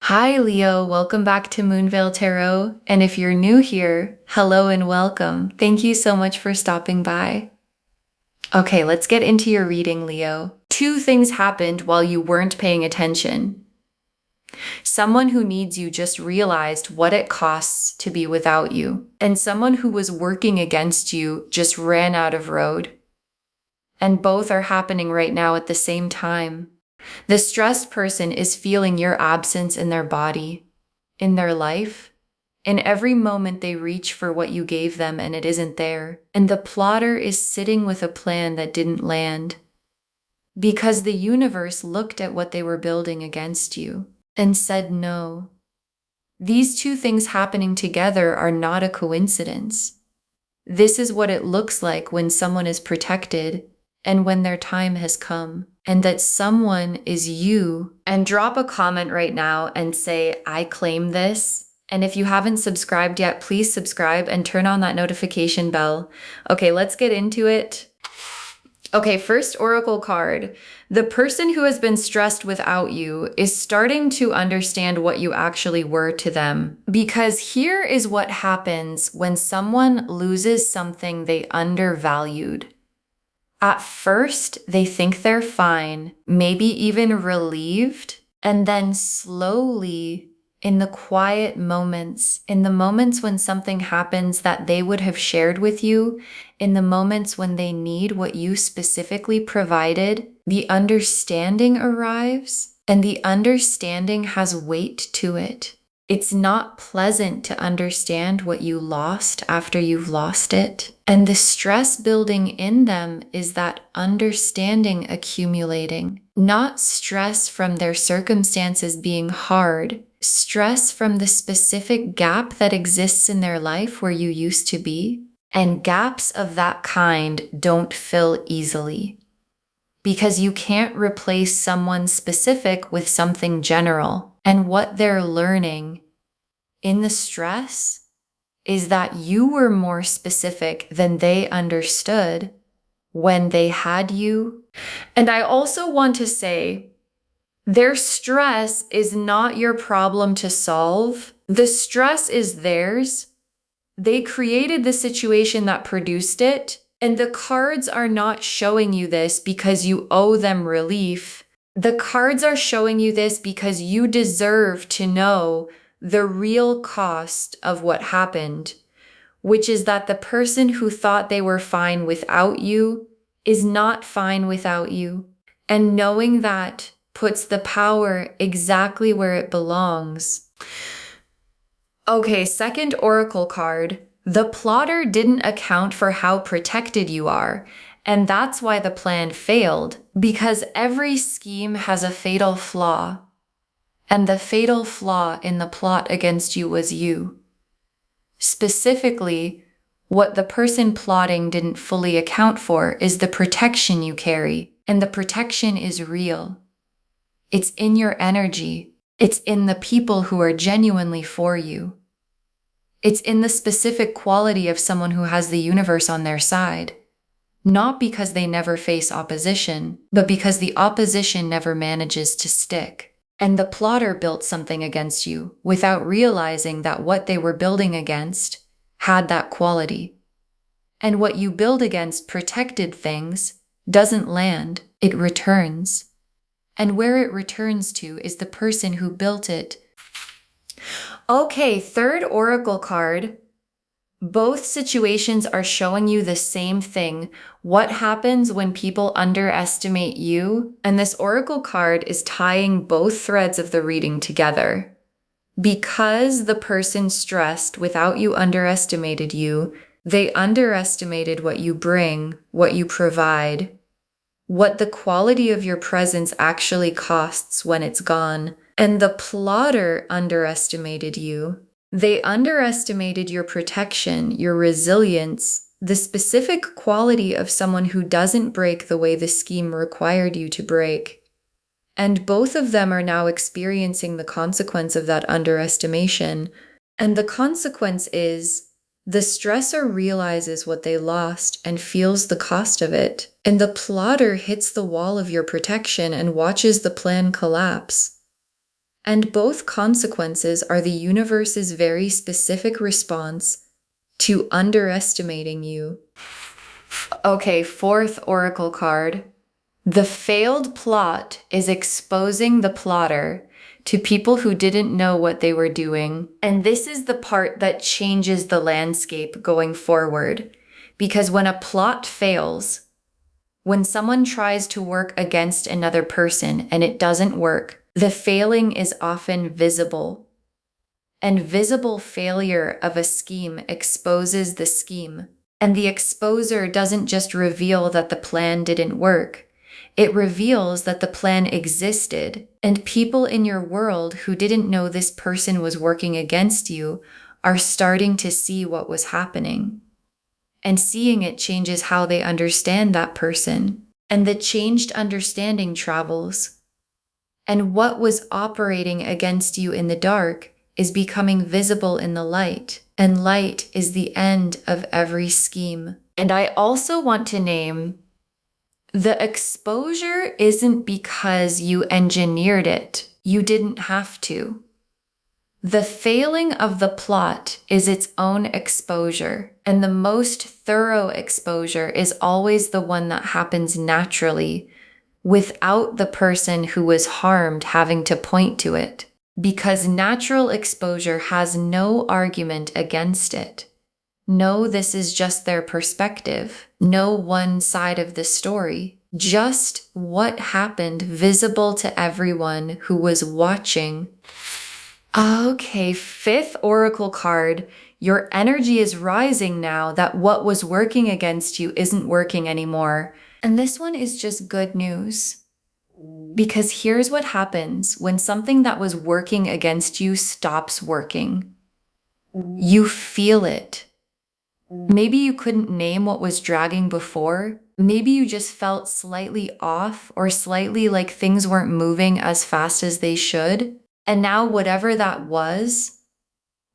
Hi Leo, welcome back to Moonveil Tarot. And if you're new here, hello and welcome. Thank you so much for stopping by. Okay, let's get into your reading, Leo. Two things happened while you weren't paying attention. Someone who needs you just realized what it costs to be without you. And someone who was working against you just ran out of road. And both are happening right now at the same time. The stressed person is feeling your absence in their body, in their life, in every moment they reach for what you gave them and it isn't there. And the plotter is sitting with a plan that didn't land because the universe looked at what they were building against you and said no. These two things happening together are not a coincidence. This is what it looks like when someone is protected and when their time has come. And that someone is you. And drop a comment right now and say, I claim this. And if you haven't subscribed yet, please subscribe and turn on that notification bell. Okay, let's get into it. Okay, first oracle card. The person who has been stressed without you is starting to understand what you actually were to them. Because here is what happens when someone loses something they undervalued. At first, they think they're fine, maybe even relieved, and then slowly, in the quiet moments, in the moments when something happens that they would have shared with you, in the moments when they need what you specifically provided, the understanding arrives, and the understanding has weight to it. It's not pleasant to understand what you lost after you've lost it. And the stress building in them is that understanding accumulating, not stress from their circumstances being hard, stress from the specific gap that exists in their life where you used to be. And gaps of that kind don't fill easily because you can't replace someone specific with something general. And what they're learning in the stress is that you were more specific than they understood when they had you. And I also want to say, their stress is not your problem to solve. The stress is theirs. They created the situation that produced it. And the cards are not showing you this because you owe them relief. The cards are showing you this because you deserve to know the real cost of what happened, which is that the person who thought they were fine without you is not fine without you. And knowing that puts the power exactly where it belongs. Okay, second oracle card. The plotter didn't account for how protected you are. And that's why the plan failed, because every scheme has a fatal flaw. And the fatal flaw in the plot against you was you. Specifically, what the person plotting didn't fully account for is the protection you carry. And the protection is real. It's in your energy. It's in the people who are genuinely for you. It's in the specific quality of someone who has the universe on their side. Not because they never face opposition, but because the opposition never manages to stick. And the plotter built something against you without realizing that what they were building against had that quality. And what you build against protected things doesn't land, it returns. And where it returns to is the person who built it. Okay, third oracle card. Both situations are showing you the same thing. What happens when people underestimate you? And this oracle card is tying both threads of the reading together. Because the person stressed without you underestimated you, they underestimated what you bring, what you provide, what the quality of your presence actually costs when it's gone. And the plotter underestimated you. They underestimated your protection, your resilience, the specific quality of someone who doesn't break the way the scheme required you to break. And both of them are now experiencing the consequence of that underestimation. And the consequence is the stressor realizes what they lost and feels the cost of it. And the plotter hits the wall of your protection and watches the plan collapse. And both consequences are the universe's very specific response to underestimating you. Okay, fourth oracle card. The failed plot is exposing the plotter to people who didn't know what they were doing. And this is the part that changes the landscape going forward. Because when a plot fails, when someone tries to work against another person and it doesn't work, the failing is often visible. And visible failure of a scheme exposes the scheme. And the exposer doesn't just reveal that the plan didn't work. It reveals that the plan existed, and people in your world who didn't know this person was working against you are starting to see what was happening. And seeing it changes how they understand that person. And the changed understanding travels. And what was operating against you in the dark is becoming visible in the light. And light is the end of every scheme. And I also want to name, the exposure isn't because you engineered it. You didn't have to. The failing of the plot is its own exposure, and the most thorough exposure is always the one that happens naturally, without the person who was harmed having to point to it, because natural exposure has no argument against it. No, this is just their perspective. No one side of the story. Just what happened, visible to everyone who was watching. Okay, fifth oracle card. Your energy is rising now that what was working against you isn't working anymore. And this one is just good news. Because here's what happens when something that was working against you stops working. You feel it. Maybe you couldn't name what was dragging before. Maybe you just felt slightly off or slightly like things weren't moving as fast as they should. And now whatever that was,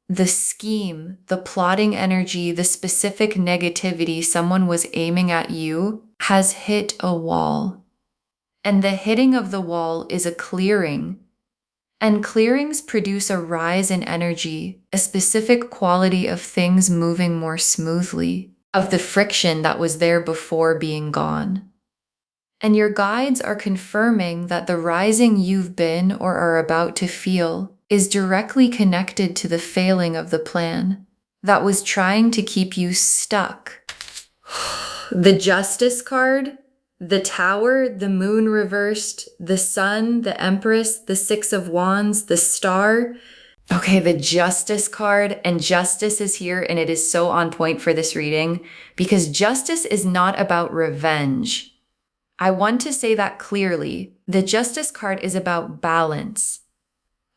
the scheme, the plotting energy, the specific negativity someone was aiming at you has hit a wall. And the hitting of the wall is a clearing. And clearings produce a rise in energy, a specific quality of things moving more smoothly, of the friction that was there before being gone. And your guides are confirming that the rising you've been or are about to feel is directly connected to the failing of the plan that was trying to keep you stuck. The Justice card, the Tower, the Moon reversed, the Sun, the Empress, the Six of Wands, the Star. Okay, the Justice card, and Justice is here, and it is so on point for this reading because Justice is not about revenge. I want to say that clearly. The Justice card is about balance,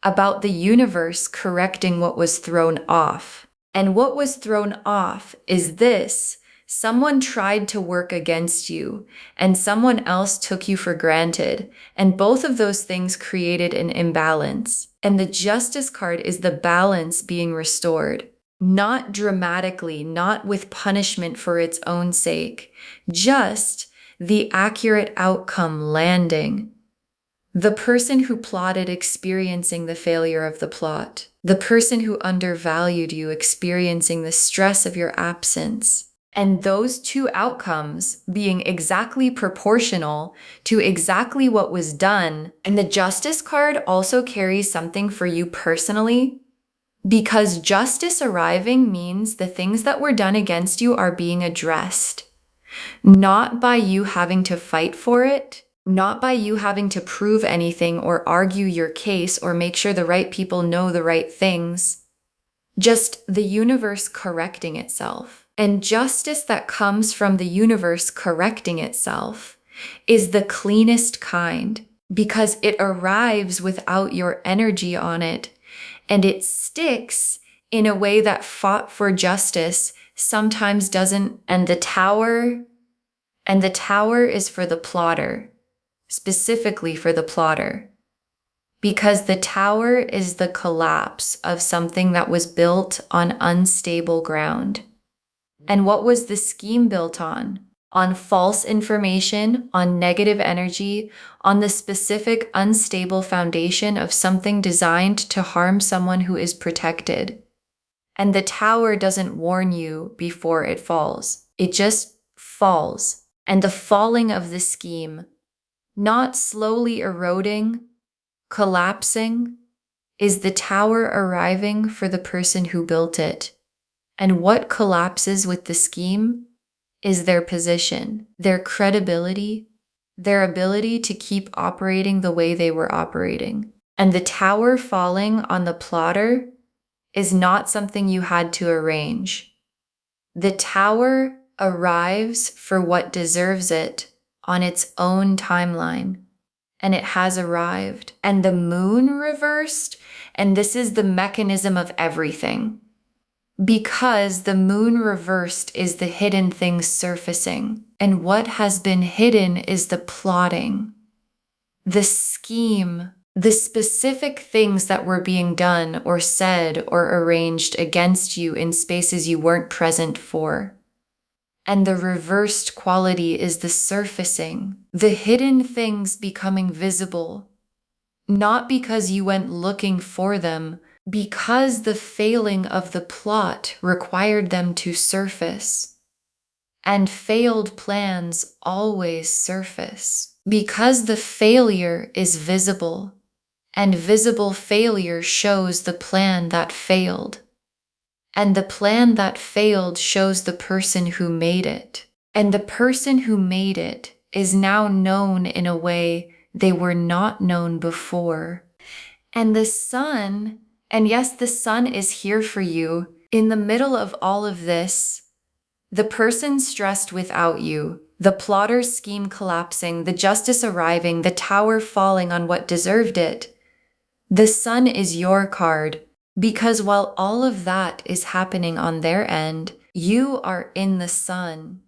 about the universe correcting what was thrown off. And what was thrown off is this. Someone tried to work against you, and someone else took you for granted, and both of those things created an imbalance. And the Justice card is the balance being restored. Not dramatically, not with punishment for its own sake, just the accurate outcome landing. The person who plotted experiencing the failure of the plot. The person who undervalued you experiencing the stress of your absence. And those two outcomes being exactly proportional to exactly what was done. And the Justice card also carries something for you personally, because justice arriving means the things that were done against you are being addressed. Not by you having to fight for it, not by you having to prove anything or argue your case or make sure the right people know the right things. Just the universe correcting itself. And justice that comes from the universe correcting itself is the cleanest kind because it arrives without your energy on it, and it sticks in a way that fought for justice sometimes doesn't. And the Tower is for the plotter, specifically for the plotter. Because the Tower is the collapse of something that was built on unstable ground. And what was the scheme built on? on false information, on negative energy, on the specific unstable foundation of something designed to harm someone who is protected. And the tower doesn't warn you before it falls. It just falls. And the falling of the scheme, not slowly eroding, collapsing, is the tower arriving for the person who built it. And what collapses with the scheme is their position, their credibility, their ability to keep operating the way they were operating. And the tower falling on the plotter is not something you had to arrange. The tower arrives for what deserves it on its own timeline. And it has arrived. And the moon reversed, and this is the mechanism of everything. Because the moon reversed is the hidden things surfacing. And what has been hidden is the plotting, the scheme, the specific things that were being done or said or arranged against you in spaces you weren't present for. And the reversed quality is the surfacing, the hidden things becoming visible, not because you went looking for them, because the failing of the plot required them to surface. And failed plans always surface, because the failure is visible, and visible failure shows the plan that failed. And the plan that failed shows the person who made it. And the person who made it is now known in a way they were not known before. And the sun, and yes, the sun is here for you. In the middle of all of this, the person stressed without you, the plotter's scheme collapsing, the justice arriving, the tower falling on what deserved it. The sun is your card. Because while all of that is happening on their end, you are in the sun,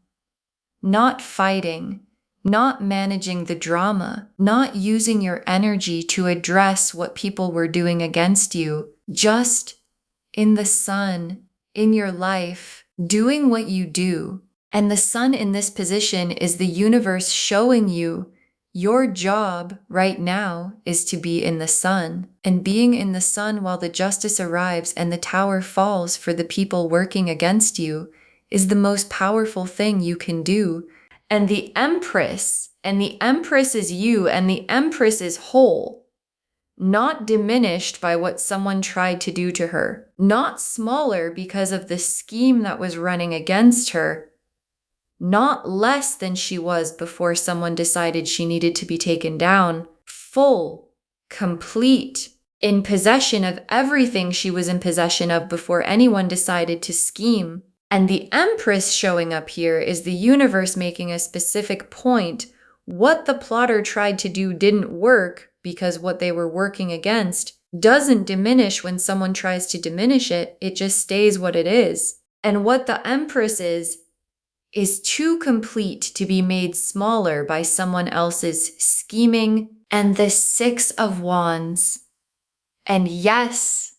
not fighting, not managing the drama, not using your energy to address what people were doing against you, just in the sun, in your life, doing what you do. And the sun in this position is the universe showing you your job right now is to be in the sun, and being in the sun while the justice arrives and the tower falls for the people working against you is the most powerful thing you can do. And the Empress is you, and the Empress is whole, not diminished by what someone tried to do to her, not smaller because of the scheme that was running against her, not less than she was before someone decided she needed to be taken down, full, complete, in possession of everything she was in possession of before anyone decided to scheme. And the Empress showing up here is the universe making a specific point. What the plotter tried to do didn't work because what they were working against doesn't diminish when someone tries to diminish it. It just stays what it is. And what the Empress is too complete to be made smaller by someone else's scheming. And the Six of Wands. And yes,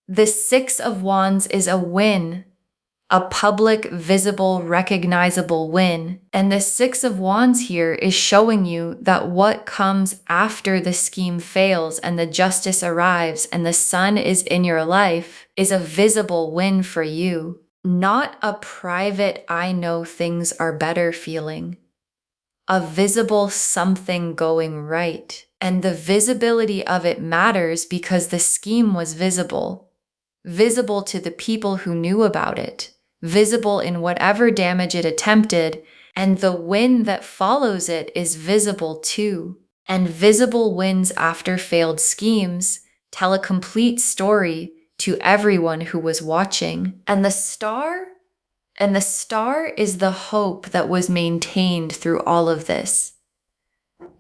the Six of Wands is a win, a public, visible, recognizable win. And the Six of Wands here is showing you that what comes after the scheme fails and the justice arrives and the sun is in your life is a visible win for you. Not a private, I know things are better feeling. A visible something going right. And the visibility of it matters because the scheme was visible. Visible to the people who knew about it. Visible in whatever damage it attempted. And the win that follows it is visible too. And visible wins after failed schemes tell a complete story to everyone who was watching. And the star is the hope that was maintained through all of this.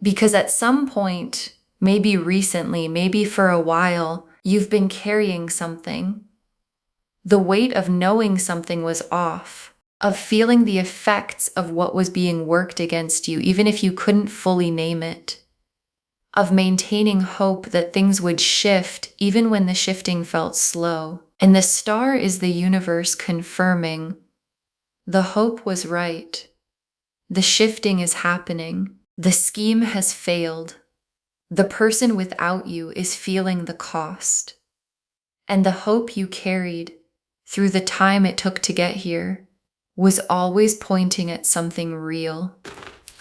Because at some point, maybe recently, maybe for a while, you've been carrying something. The weight of knowing something was off, of feeling the effects of what was being worked against you, even if you couldn't fully name it. Of maintaining hope that things would shift even when the shifting felt slow. And the star is the universe confirming the hope was right. The shifting is happening. The scheme has failed. The person without you is feeling the cost. And the hope you carried through the time it took to get here was always pointing at something real.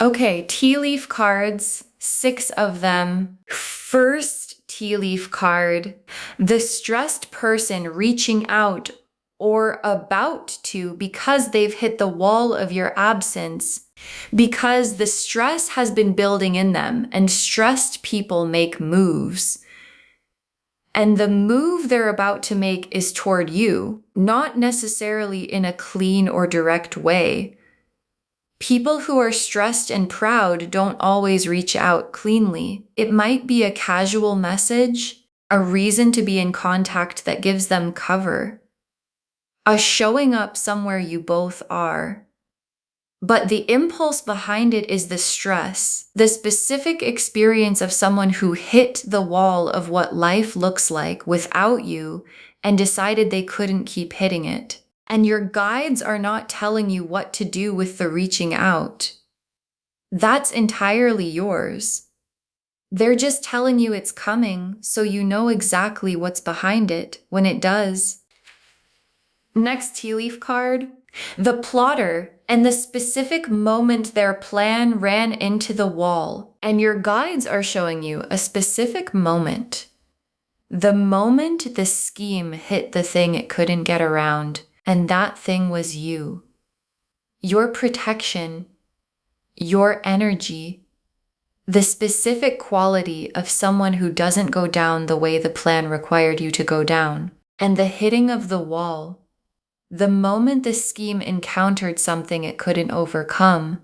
Okay, tea leaf cards, 6 of them. First tea leaf card, the stressed person reaching out or about to because they've hit the wall of your absence, because the stress has been building in them, and stressed people make moves. And the move they're about to make is toward you, not necessarily in a clean or direct way. People who are stressed and proud don't always reach out cleanly. It might be a casual message, a reason to be in contact that gives them cover, a showing up somewhere you both are. But the impulse behind it is the stress, the specific experience of someone who hit the wall of what life looks like without you and decided they couldn't keep hitting it. And your guides are not telling you what to do with the reaching out. That's entirely yours. They're just telling you it's coming, so you know exactly what's behind it when it does. Next tea leaf card, the plotter and the specific moment their plan ran into the wall. And your guides are showing you a specific moment. The moment the scheme hit the thing it couldn't get around. And that thing was you. Your protection, your energy, the specific quality of someone who doesn't go down the way the plan required you to go down. And the hitting of the wall, the moment the scheme encountered something it couldn't overcome,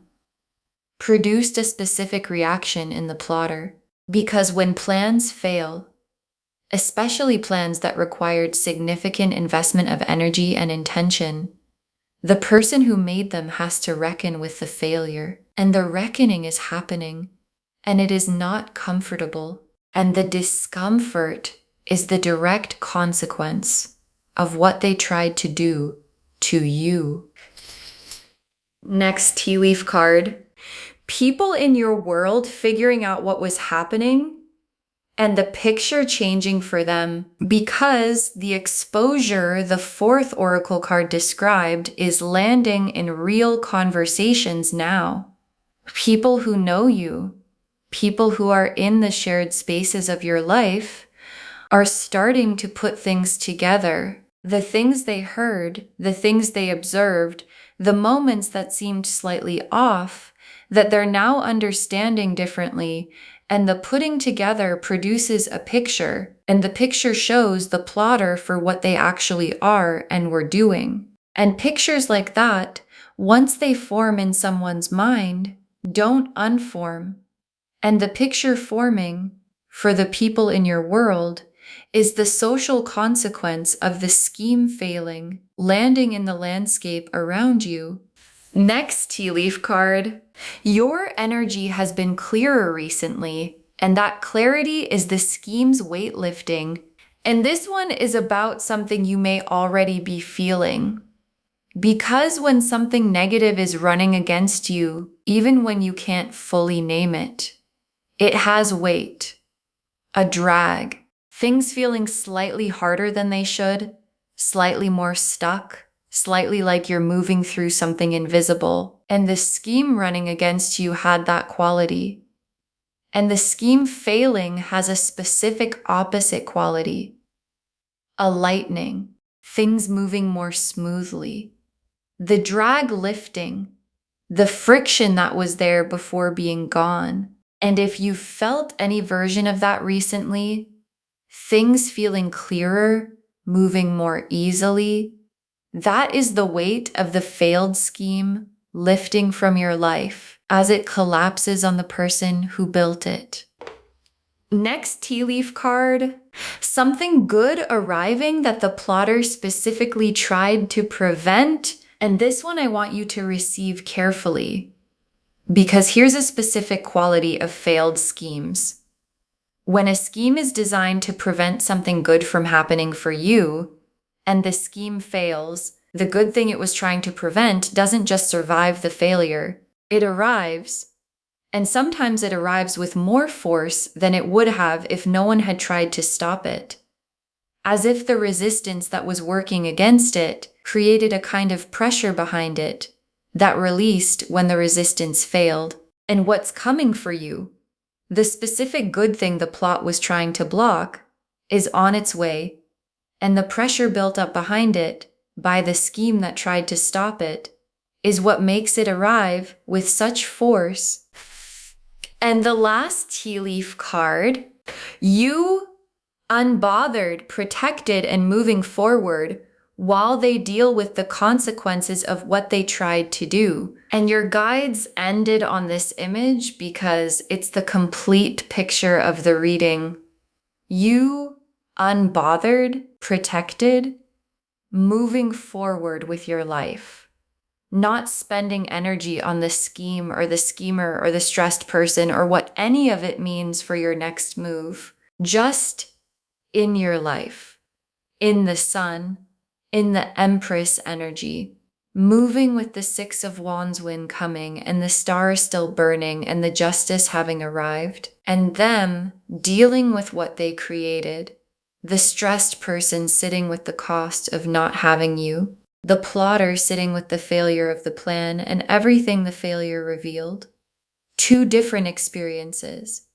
produced a specific reaction in the plotter. Because when plans fail, especially plans that required significant investment of energy and intention, the person who made them has to reckon with the failure. And the reckoning is happening, and it is not comfortable. And the discomfort is the direct consequence of what they tried to do to you. Next tea leaf card. People in your world figuring out what was happening and the picture changing for them because the exposure the 4th oracle card described is landing in real conversations now. People who know you, people who are in the shared spaces of your life, are starting to put things together. The things they heard, the things they observed, the moments that seemed slightly off, that they're now understanding differently. And the putting together produces a picture, and the picture shows the plotter for what they actually are and were doing. And pictures like that, once they form in someone's mind, don't unform. And the picture forming for the people in your world is the social consequence of the scheme failing, landing in the landscape around you. Next tea leaf card. Your energy has been clearer recently, and that clarity is the scheme's weight lifting. And this one is about something you may already be feeling. Because when something negative is running against you, even when you can't fully name it, it has weight, a drag, things feeling slightly harder than they should, slightly more stuck, slightly like you're moving through something invisible. And the scheme running against you had that quality. And the scheme failing has a specific opposite quality. A lightening, things moving more smoothly. The drag lifting, the friction that was there before being gone. And if you felt any version of that recently, things feeling clearer, moving more easily, that is the weight of the failed scheme lifting from your life as it collapses on the person who built it. Next tea leaf card, something good arriving that the plotter specifically tried to prevent. And this one I want you to receive carefully, because here's a specific quality of failed schemes. When a scheme is designed to prevent something good from happening for you, and the scheme fails, the good thing it was trying to prevent doesn't just survive the failure, It arrives, and sometimes it arrives with more force than it would have if no one had tried to stop it. As if the resistance that was working against it created a kind of pressure behind it that released when the resistance failed. And what's coming for you, the specific good thing the plot was trying to block, is on its way, and the pressure built up behind it by the scheme that tried to stop it is what makes it arrive with such force. And the last tea leaf card, you unbothered, protected, and moving forward while they deal with the consequences of what they tried to do. And your guides ended on this image because it's the complete picture of the reading. You unbothered, protected, moving forward with your life, not spending energy on the scheme or the schemer or the stressed person or what any of it means for your next move. Just in your life, in the sun, in the Empress energy, moving with the Six of Wands wind coming and the stars still burning and the justice having arrived, and them dealing with what they created, the stressed person sitting with the cost of not having you, the plotter sitting with the failure of the plan and everything the failure revealed. Two different experiences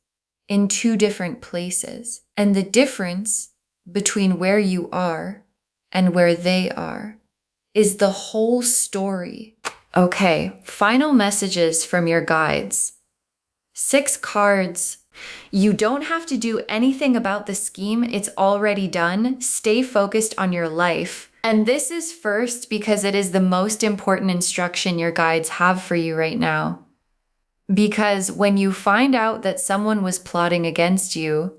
in two different places, and the difference between where you are and where they are is the whole story. Okay, final messages from your guides. 6 cards. You don't have to do anything about the scheme. It's already done. Stay focused on your life. And this is first because it is the most important instruction your guides have for you right now. Because when you find out that someone was plotting against you,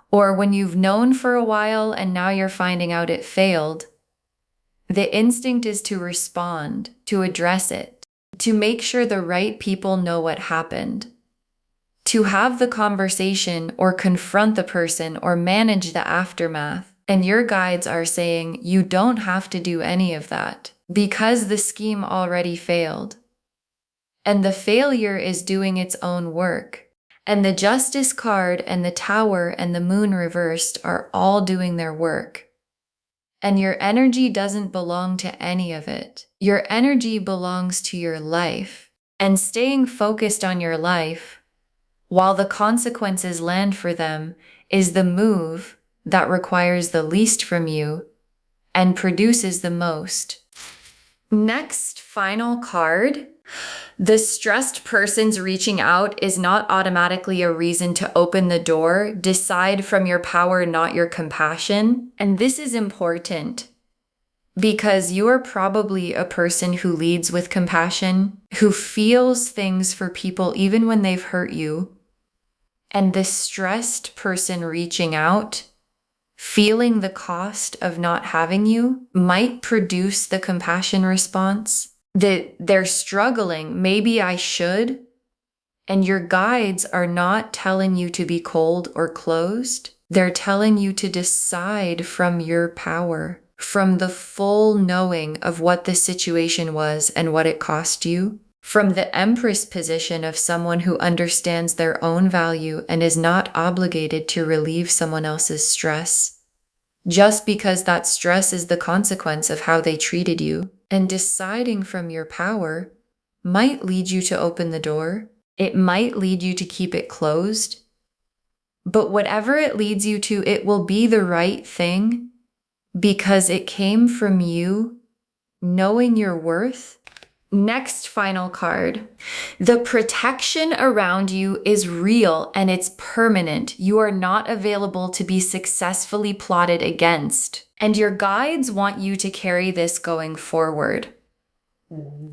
or when you've known for a while and now you're finding out it failed, the instinct is to respond, to address it, to make sure the right people know what happened, to have the conversation or confront the person or manage the aftermath. And your guides are saying you don't have to do any of that because the scheme already failed. And the failure is doing its own work. And the Justice card and the Tower and the Moon reversed are all doing their work. And your energy doesn't belong to any of it. Your energy belongs to your life. And staying focused on your life, while the consequences land for them, is the move that requires the least from you and produces the most. Next, final card. The stressed person's reaching out is not automatically a reason to open the door. Decide from your power, not your compassion. And this is important because you are probably a person who leads with compassion, who feels things for people even when they've hurt you. And the stressed person reaching out, feeling the cost of not having you, might produce the compassion response. That they're struggling, maybe I should, and your guides are not telling you to be cold or closed. They're telling you to decide from your power, from the full knowing of what the situation was and what it cost you, from the Empress position of someone who understands their own value and is not obligated to relieve someone else's stress, just because that stress is the consequence of how they treated you. And deciding from your power might lead you to open the door. It might lead you to keep it closed. But whatever it leads you to, it will be the right thing because it came from you knowing your worth. Next final card. The protection around you is real and it's permanent. You are not available to be successfully plotted against. And your guides want you to carry this going forward.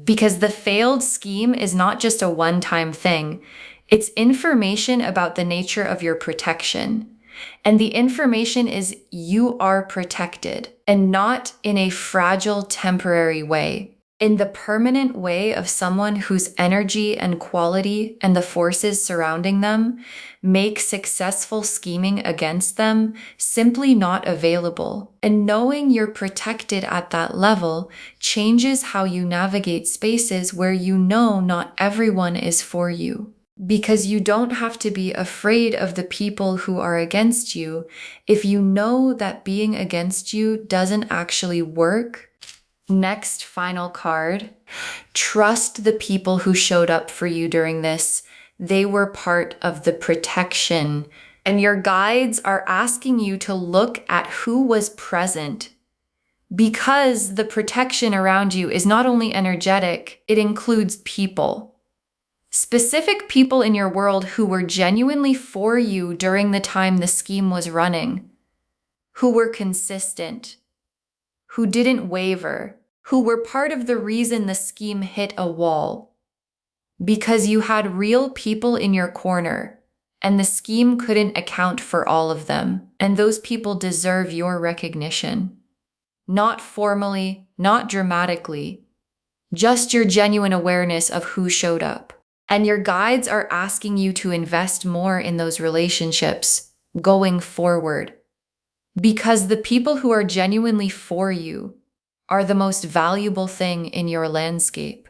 Because the failed scheme is not just a one-time thing. It's information about the nature of your protection. And the information is you are protected and not in a fragile, temporary way. in the permanent way of someone whose energy and quality and the forces surrounding them make successful scheming against them simply not available. And knowing you're protected at that level changes how you navigate spaces where you know not everyone is for you. Because you don't have to be afraid of the people who are against you if you know that being against you doesn't actually work. Next, final card. Trust the people who showed up for you during this. They were part of the protection. And your guides are asking you to look at who was present, because the protection around you is not only energetic, it includes people. Specific people in your world who were genuinely for you during the time the scheme was running, who were consistent, who didn't waver, who were part of the reason the scheme hit a wall. Because you had real people in your corner, and the scheme couldn't account for all of them, and those people deserve your recognition. Not formally, not dramatically, just your genuine awareness of who showed up. And your guides are asking you to invest more in those relationships going forward. Because the people who are genuinely for you are the most valuable thing in your landscape.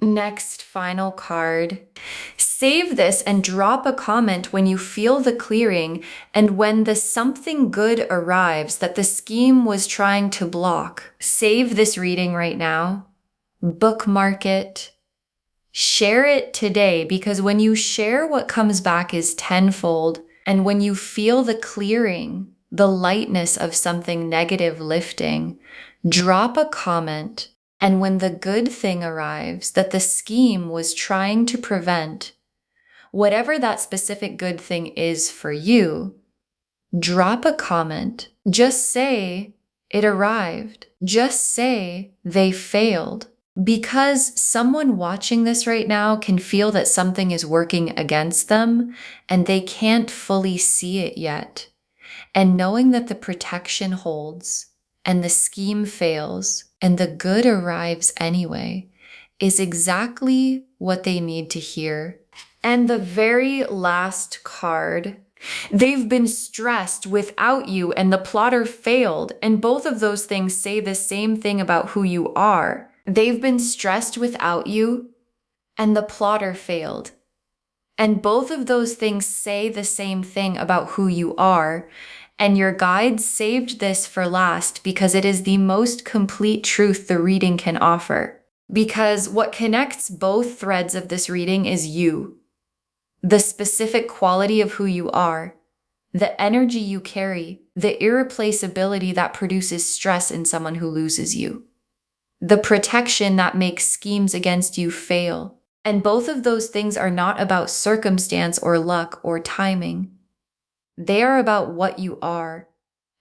Next, final card. Save this and drop a comment when you feel the clearing and when the something good arrives that the scheme was trying to block. Save this reading right now. Bookmark it. Share it today, because when you share, what comes back is tenfold. And when you feel the clearing, the lightness of something negative lifting, drop a comment. And when the good thing arrives that the scheme was trying to prevent, whatever that specific good thing is for you, drop a comment. Just say it arrived. Just say they failed. Because someone watching this right now can feel that something is working against them and they can't fully see it yet. And knowing that the protection holds and the scheme fails and the good arrives anyway is exactly what they need to hear. And the very last card, they've been stressed without you and the plotter failed. And both of those things say the same thing about who you are. They've been stressed without you, and the plotter failed. And both of those things say the same thing about who you are. And your guides saved this for last because it is the most complete truth the reading can offer. Because what connects both threads of this reading is you, the specific quality of who you are, the energy you carry, the irreplaceability that produces stress in someone who loses you, the protection that makes schemes against you fail. And both of those things are not about circumstance or luck or timing. They are about what you are.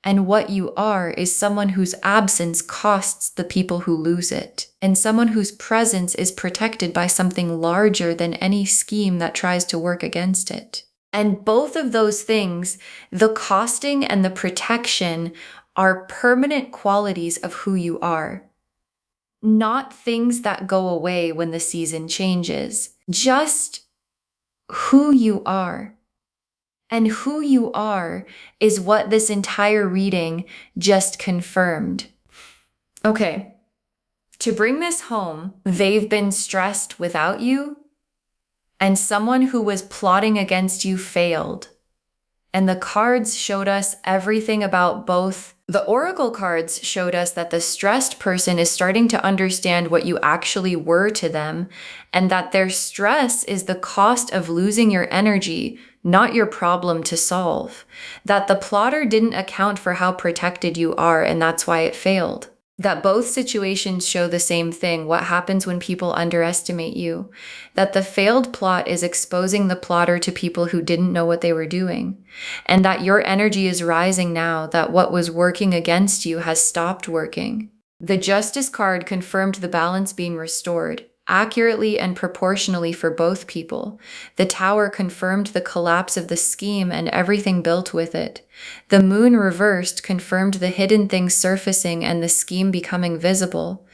And what you are is someone whose absence costs the people who lose it, and someone whose presence is protected by something larger than any scheme that tries to work against it. And both of those things, the costing and the protection, are permanent qualities of who you are. Not things that go away when the season changes, just who you are. And who you are is what this entire reading just confirmed. Okay, to bring this home, they've been stressed without you, and someone who was plotting against you failed. And the cards showed us everything about both. The oracle cards showed us that the stressed person is starting to understand what you actually were to them, and that their stress is the cost of losing your energy, not your problem to solve. That the plotter didn't account for how protected you are, and that's why it failed. That both situations show the same thing, what happens when people underestimate you. That the failed plot is exposing the plotter to people who didn't know what they were doing. And that your energy is rising now, that what was working against you has stopped working. The Justice card confirmed the balance being restored. accurately and proportionally for both people. The Tower confirmed the collapse of the scheme and everything built with it. The Moon reversed confirmed the hidden things surfacing and the scheme becoming visible.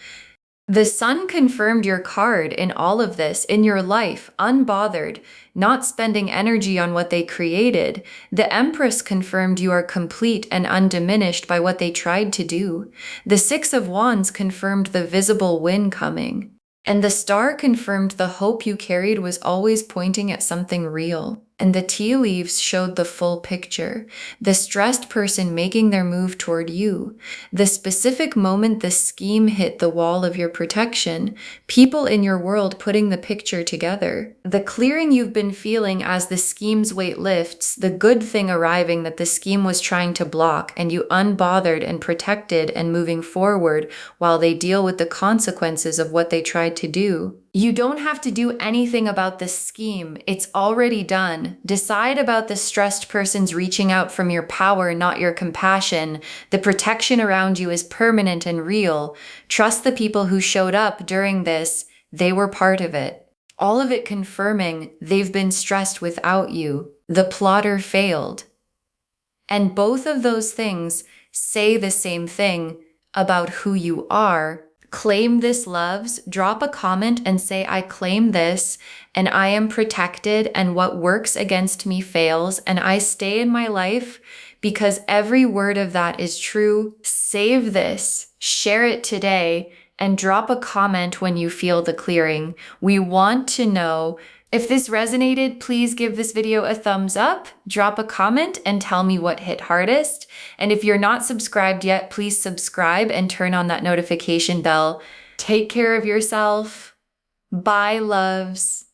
The Sun confirmed your card in all of this, in your life, unbothered, not spending energy on what they created. The Empress confirmed you are complete and undiminished by what they tried to do. The Six of Wands confirmed the visible win coming. And the Star confirmed the hope you carried was always pointing at something real. And the tea leaves showed the full picture, the stressed person making their move toward you, the specific moment the scheme hit the wall of your protection, people in your world putting the picture together, the clearing you've been feeling as the scheme's weight lifts, the good thing arriving that the scheme was trying to block, and you unbothered and protected and moving forward while they deal with the consequences of what they tried to do. You don't have to do anything about this scheme. It's already done. Decide about the stressed person's reaching out from your power, not your compassion. The protection around you is permanent and real. Trust the people who showed up during this. They were part of it. All of it confirming they've been stressed without you. The plotter failed. And both of those things say the same thing about who you are. Claim this, loves. Drop a comment and say, I claim this and I am protected and what works against me fails and I stay in my life because every word of that is true. Save this, share it today, and drop a comment when you feel the clearing. We want to know. If this resonated, please give this video a thumbs up, drop a comment, and tell me what hit hardest. And if you're not subscribed yet, please subscribe and turn on that notification bell. Take care of yourself. Bye, loves.